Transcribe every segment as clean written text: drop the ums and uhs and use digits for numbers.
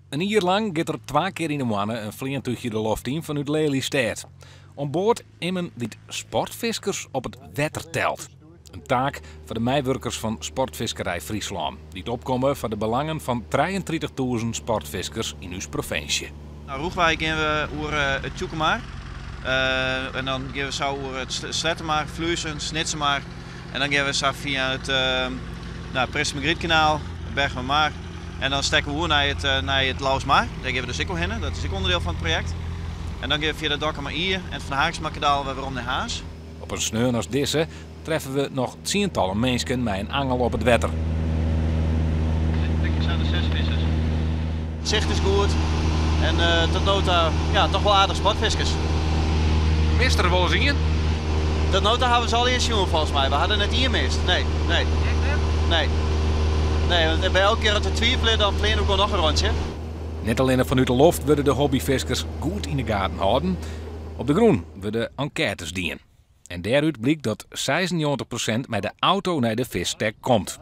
Een jaar lang gaat er 2 keer in de maand een vliegtuigje de loft in vanuit Lelystad. Om boord immen dit sportviskers op het wetter telt. Een taak voor de meewerkers van Sportvisserij Friesland. Die het opkomen van de belangen van 33.000 sportviskers in uw provincie. Nou, Roegwij gaan we over het Tjoekemaar. En dan gaan we zo over het Slettenmaar, Vluisen, Snitsenmaar. En dan gaan we zo via het Prins-Margrietkanaal, Bergmermaar. En dan stekken we naar het Lauwersmaar. Daar gaan we dus ook al heen. Dat is ook onderdeel van het project. En dan gaan we via de Dokkermaar en van de Haaksmakkedaal weer om naar Haas. Op een sneur als deze treffen we nog tientallen mensen met een angel op het wetter. Ik zijn er 6 vissers. Het zicht is goed. En tot nota toch wel aardig sportviskers. Mist er wel eens in? Tot nota hebben we ze al eerst jongen volgens mij. We hadden het hier mist. Nee. Nee, want bij elke keer dat we twijfelen, dan plannen we gewoon nog een rondje. Net alleen vanuit de loft worden de hobbyviskers goed in de gaten houden. Op de groen worden enquêtes dienen. En daaruit blijkt dat 96% met de auto naar de visstek komt.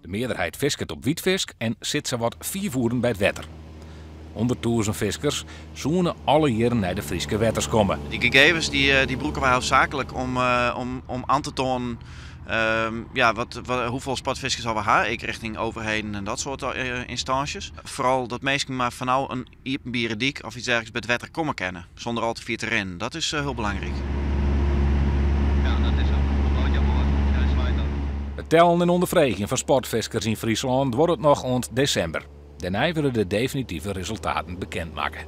De meerderheid visket op wietvisk en zit ze wat 4 voeren bij het wetter. 100.000 viskers zoenen alle jaren naar de Friese wetters komen. Die gegevens die broeken wij hoofdzakelijk om aan te tonen hoeveel sportviskers al we hebben, ik richting overheden en dat soort instanties. Vooral dat mensen maar van nou een Iepenbierendiek of iets dergelijks bij het wetter komen kennen, zonder al te veel te rennen. Dat is heel belangrijk. Ja, dat is ook. Het tellen en ondervraging van sportviskers in Friesland wordt het nog rond december. Daarna willen de definitieve resultaten bekendmaken.